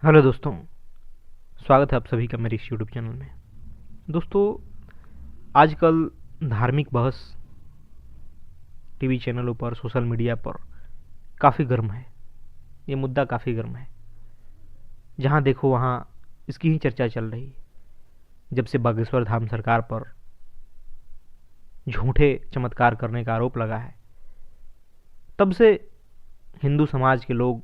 Hello दोस्तों, स्वागत है आप सभी का मेरे इस यूट्यूब चैनल में। दोस्तों, आजकल धार्मिक बहस टीवी चैनलों पर, सोशल मीडिया पर काफ़ी गर्म है। ये मुद्दा काफ़ी गर्म है। जहाँ देखो वहाँ इसकी ही चर्चा चल रही है। जब से बागेश्वर धाम सरकार पर झूठे चमत्कार करने का आरोप लगा है, तब से हिंदू समाज के लोग,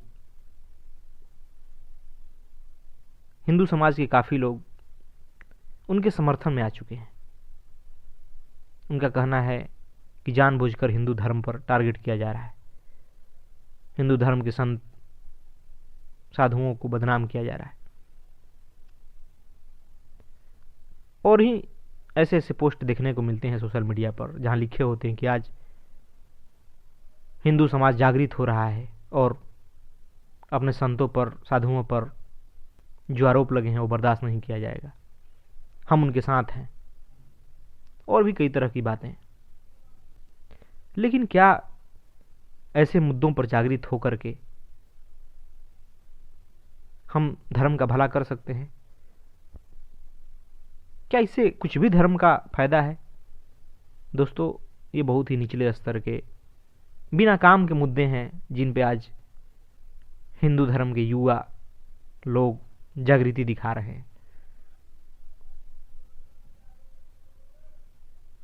हिंदू समाज के काफ़ी लोग उनके समर्थन में आ चुके हैं। उनका कहना है कि जानबूझकर हिंदू धर्म पर टारगेट किया जा रहा है, हिंदू धर्म के संत साधुओं को बदनाम किया जा रहा है। और ही ऐसे ऐसे पोस्ट देखने को मिलते हैं सोशल मीडिया पर, जहां लिखे होते हैं कि आज हिंदू समाज जागृत हो रहा है और अपने संतों पर, साधुओं पर जो आरोप लगे हैं वो बर्दाश्त नहीं किया जाएगा, हम उनके साथ हैं, और भी कई तरह की बातें। लेकिन क्या ऐसे मुद्दों पर जागृत होकर के हम धर्म का भला कर सकते हैं? क्या इससे कुछ भी धर्म का फायदा है? दोस्तों, ये बहुत ही निचले स्तर के, बिना काम के मुद्दे हैं जिन पे आज हिंदू धर्म के युवा लोग जागृति दिखा रहे हैं।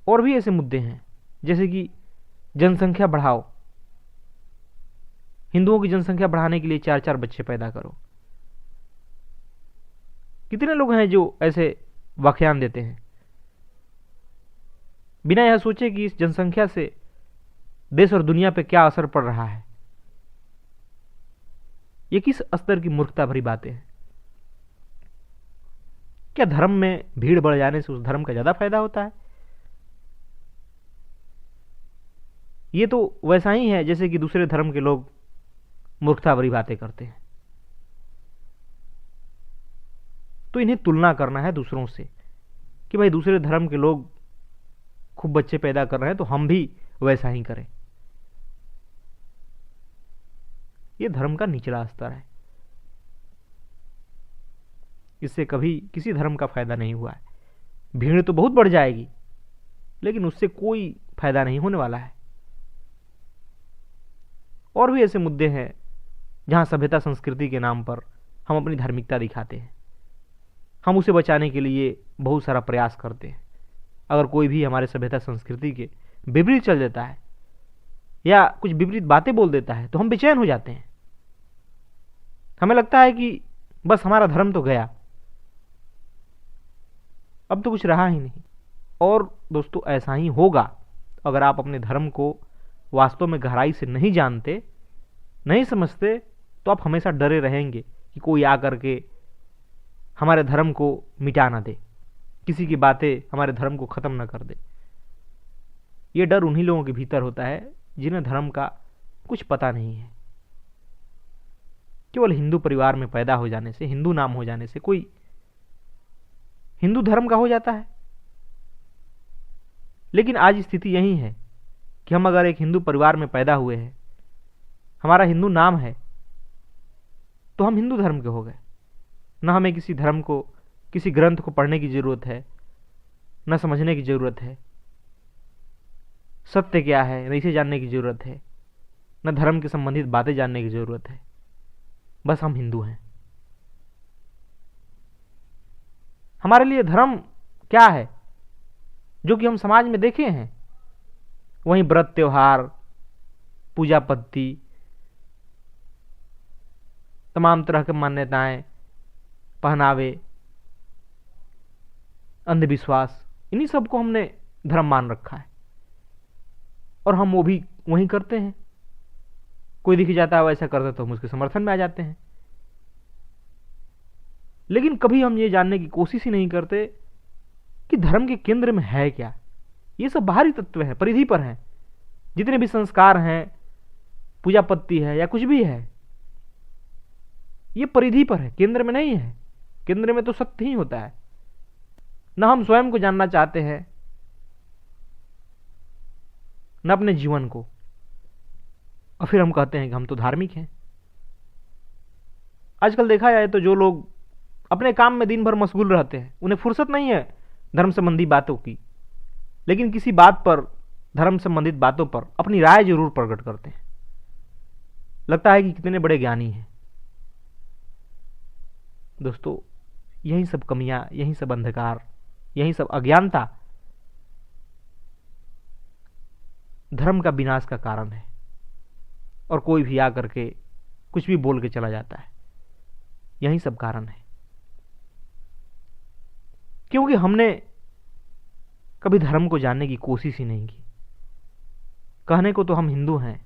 और भी ऐसे मुद्दे हैं जैसे कि जनसंख्या बढ़ाओ, हिंदुओं की जनसंख्या बढ़ाने के लिए 4-4 बच्चे पैदा करो। कितने लोग हैं जो ऐसे व्याख्यान देते हैं बिना यह सोचे कि इस जनसंख्या से देश और दुनिया पे क्या असर पड़ रहा है। ये किस स्तर की मूर्खता भरी बातें हैं? क्या धर्म में भीड़ बढ़ जाने से उस धर्म का ज्यादा फायदा होता है? ये तो वैसा ही है जैसे कि दूसरे धर्म के लोग मूर्खता भरी बातें करते हैं। तो इन्हें तुलना करना है दूसरों से कि भाई दूसरे धर्म के लोग खूब बच्चे पैदा कर रहे हैं तो हम भी वैसा ही करें। यह धर्म का निचला स्तर है। इससे कभी किसी धर्म का फायदा नहीं हुआ है। भीड़ तो बहुत बढ़ जाएगी, लेकिन उससे कोई फायदा नहीं होने वाला है। और भी ऐसे मुद्दे हैं जहां सभ्यता संस्कृति के नाम पर हम अपनी धार्मिकता दिखाते हैं, हम उसे बचाने के लिए बहुत सारा प्रयास करते हैं। अगर कोई भी हमारे सभ्यता संस्कृति के विपरीत चल देता है या कुछ विपरीत बातें बोल देता है तो हम बेचैन हो जाते हैं। हमें लगता है कि बस हमारा धर्म तो गया, अब तो कुछ रहा ही नहीं। और दोस्तों, ऐसा ही होगा अगर आप अपने धर्म को वास्तव में गहराई से नहीं जानते, नहीं समझते, तो आप हमेशा डरे रहेंगे कि कोई आकर के हमारे धर्म को मिटा ना दे, किसी की बातें हमारे धर्म को खत्म ना कर दे। यह डर उन्हीं लोगों के भीतर होता है जिन्हें धर्म का कुछ पता नहीं है। केवल हिंदू परिवार में पैदा हो जाने से, हिंदू नाम हो जाने से कोई हिंदू धर्म का हो जाता है? लेकिन आज स्थिति यही है कि हम अगर एक हिंदू परिवार में पैदा हुए हैं, हमारा हिंदू नाम है, तो हम हिंदू धर्म के हो गए। न हमें किसी धर्म को, किसी ग्रंथ को पढ़ने की जरूरत है, न समझने की जरूरत है, सत्य क्या है न इसे जानने की जरूरत है, न धर्म के संबंधित बातें जानने की जरूरत है। बस हम हिंदू हैं। हमारे लिए धर्म क्या है जो कि हम समाज में देखे हैं? वहीं व्रत, त्योहार, पूजा पद्धति, तमाम तरह की मान्यताएं, पहनावे, अंधविश्वास, इन्हीं सबको हमने धर्म मान रखा है और हम वो भी वहीं करते हैं। कोई दिख जाता है वैसा करता तो हम उसके समर्थन में आ जाते हैं। लेकिन कभी हम ये जानने की कोशिश ही नहीं करते कि धर्म के केंद्र में है क्या। ये सब बाहरी तत्व है, परिधि पर हैं। जितने भी संस्कार हैं, पूजा पद्धति है या कुछ भी है, ये परिधि पर है, केंद्र में नहीं है। केंद्र में तो सत्य ही होता है। न हम स्वयं को जानना चाहते हैं, न अपने जीवन को, और फिर हम कहते हैं कि हम तो धार्मिक हैं। आजकल देखा जाए तो जो लोग अपने काम में दिन भर मशगूल रहते हैं, उन्हें फुर्सत नहीं है धर्म संबंधी बातों की, लेकिन किसी बात पर, धर्म संबंधित बातों पर अपनी राय जरूर प्रकट करते हैं। लगता है कि कितने बड़े ज्ञानी हैं। दोस्तों, यही सब कमियां, यही सब अंधकार, यही सब अज्ञानता धर्म का विनाश का कारण है। और कोई भी आकर के कुछ भी बोल के चला जाता है, यही सब कारण है। क्योंकि हमने कभी धर्म को जानने की कोशिश ही नहीं की। कहने को तो हम हिंदू हैं,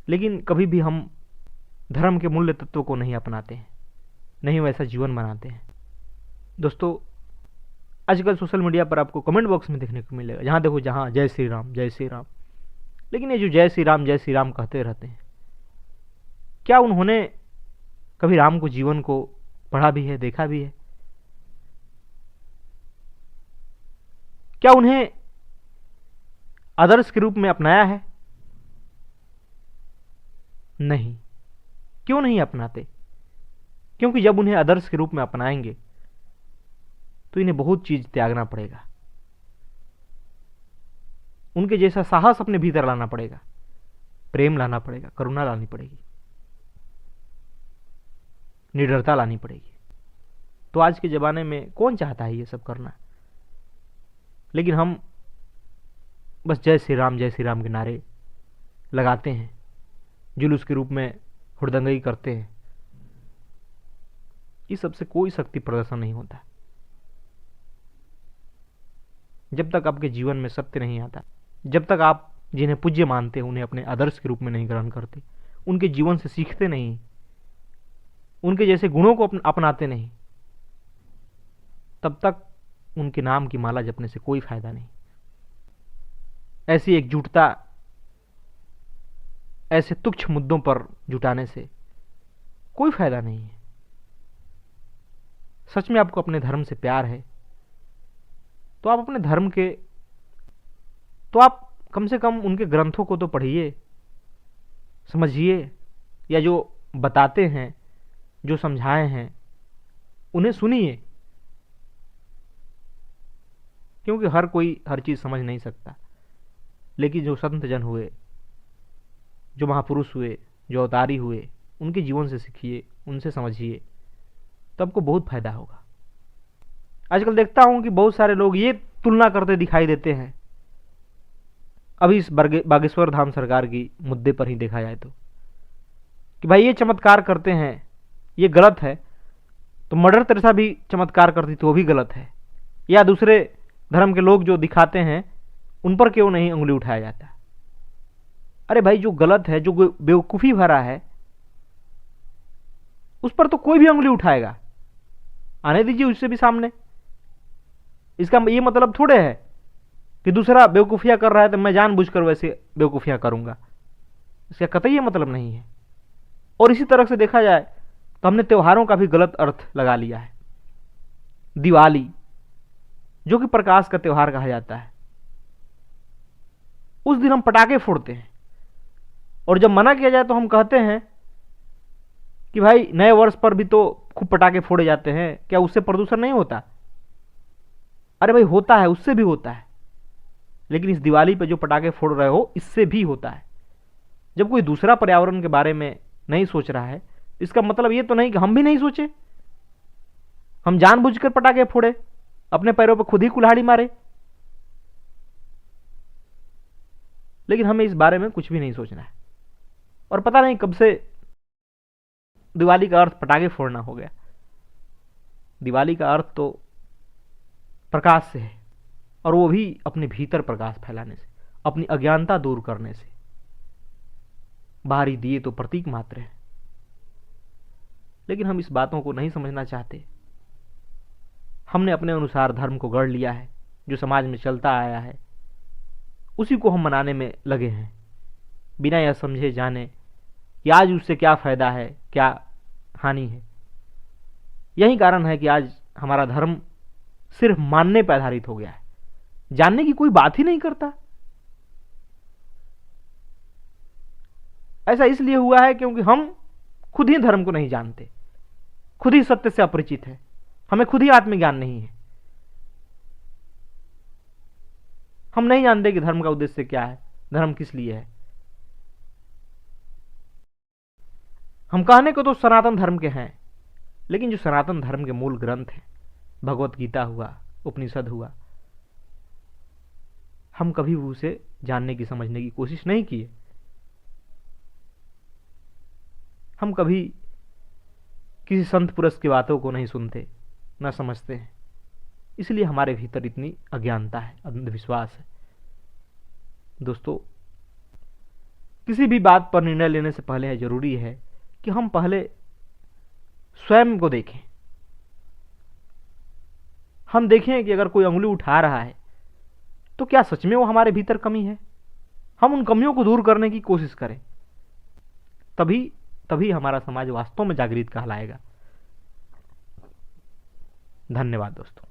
लेकिन कभी भी हम धर्म के मूल्य तत्वों को नहीं अपनाते हैं, नहीं वैसा जीवन बनाते हैं। दोस्तों, आजकल सोशल मीडिया पर आपको कमेंट बॉक्स में देखने को मिलेगा, जहां देखो जहां जय श्री राम जय श्री राम। लेकिन ये जो जय श्री राम कहते रहते हैं, क्या उन्होंने कभी राम को, जीवन को पढ़ा भी है, देखा भी है? क्या उन्हें आदर्श के रूप में अपनाया है? नहीं। क्यों नहीं अपनाते? क्योंकि जब उन्हें आदर्श के रूप में अपनाएंगे तो इन्हें बहुत चीज त्यागना पड़ेगा। उनके जैसा साहस अपने भीतर लाना पड़ेगा, प्रेम लाना पड़ेगा, करुणा लानी पड़ेगी, निडरता लानी पड़ेगी। तो आज के जमाने में कौन चाहता है ये सब करना? लेकिन हम बस जय श्री राम के नारे लगाते हैं, जुलूस के रूप में हुड़दंगई करते हैं। इस सबसे कोई शक्ति प्रदर्शन नहीं होता जब तक आपके जीवन में सत्य नहीं आता, जब तक आप जिन्हें पूज्य मानते हैं उन्हें अपने आदर्श के रूप में नहीं ग्रहण करते, उनके जीवन से सीखते नहीं, उनके जैसे गुणों को अपनाते नहीं, तब तक उनके नाम की माला जपने से कोई फायदा नहीं। ऐसी एकजुटता ऐसे तुच्छ मुद्दों पर जुटाने से कोई फायदा नहीं है। सच में आपको अपने धर्म से प्यार है तो आप अपने धर्म के, तो आप कम से कम उनके ग्रंथों को तो पढ़िए, समझिए, या जो बताते हैं, जो समझाए हैं, उन्हें सुनिए। क्योंकि हर कोई हर चीज समझ नहीं सकता, लेकिन जो संत जन हुए, जो महापुरुष हुए, जो अवतारी हुए, उनके जीवन से सीखिए, उनसे समझिए, तो आपको बहुत फायदा होगा। आजकल देखता हूं कि बहुत सारे लोग ये तुलना करते दिखाई देते हैं, अभी इस बागेश्वर धाम सरकार की मुद्दे पर ही देखा जाए तो, कि भाई ये चमत्कार करते हैं, ये गलत है, तो मदर तेरेसा भी चमत्कार करती तो वो भी गलत है। या दूसरे धर्म के लोग जो दिखाते हैं उन पर क्यों नहीं उंगली उठाया जाता? अरे भाई, जो गलत है, जो बेवकूफी भरा है, उस पर तो कोई भी उंगली उठाएगा। आने दीजिए उससे भी सामने। इसका ये मतलब थोड़े है कि दूसरा बेवकूफियां कर रहा है तो मैं जानबूझकर वैसे बेवकूफियां करूंगा। इसका कतई ये मतलब नहीं है। और इसी तरह से देखा जाए तो हमने त्योहारों का भी गलत अर्थ लगा लिया है। दिवाली, जो कि प्रकाश का त्योहार कहा जाता है, उस दिन हम पटाखे फोड़ते हैं, और जब मना किया जाए तो हम कहते हैं कि भाई नए वर्ष पर भी तो खूब पटाखे फोड़े जाते हैं, क्या उससे प्रदूषण नहीं होता? अरे भाई होता है, उससे भी होता है, लेकिन इस दिवाली पे जो पटाखे फोड़ रहे हो इससे भी होता है। जब कोई दूसरा पर्यावरण के बारे में नहीं सोच रहा है, इसका मतलब ये तो नहीं कि हम भी नहीं सोचे, हम जानबूझकर पटाखे फोड़े, अपने पैरों पर खुद ही कुल्हाड़ी मारे। लेकिन हमें इस बारे में कुछ भी नहीं सोचना है। और पता नहीं कब से दिवाली का अर्थ पटाखे फोड़ना हो गया। दिवाली का अर्थ तो प्रकाश से है, और वो भी अपने भीतर प्रकाश फैलाने से, अपनी अज्ञानता दूर करने से। बाहरी दिए तो प्रतीक मात्र है, लेकिन हम इस बातों को नहीं समझना चाहते। हमने अपने अनुसार धर्म को गढ़ लिया है, जो समाज में चलता आया है उसी को हम मनाने में लगे हैं, बिना यह समझे जाने कि आज उससे क्या फायदा है, क्या हानि है। यही कारण है कि आज हमारा धर्म सिर्फ मानने पर आधारित हो गया है, जानने की कोई बात ही नहीं करता। ऐसा इसलिए हुआ है क्योंकि हम खुद ही धर्म को नहीं जानते, खुद ही सत्य से अपरिचित है, हमें खुद ही आत्मज्ञान नहीं है। हम नहीं जानते कि धर्म का उद्देश्य क्या है, धर्म किस लिए है। हम कहने को तो सनातन धर्म के हैं, लेकिन जो सनातन धर्म के मूल ग्रंथ हैं, भगवत गीता हुआ, उपनिषद हुआ, हम कभी उसे जानने की, समझने की कोशिश नहीं किए। हम कभी किसी संत पुरुष की बातों को नहीं सुनते, न समझते हैं, इसलिए हमारे भीतर इतनी अज्ञानता है, अंधविश्वास है। दोस्तों, किसी भी बात पर निर्णय लेने से पहले जरूरी है कि हम पहले स्वयं को देखें। हम देखें कि अगर कोई उंगली उठा रहा है तो क्या सच में वो हमारे भीतर कमी है, हम उन कमियों को दूर करने की कोशिश करें, तभी हमारा समाज वास्तव में जागृत कहलाएगा। धन्यवाद दोस्तों।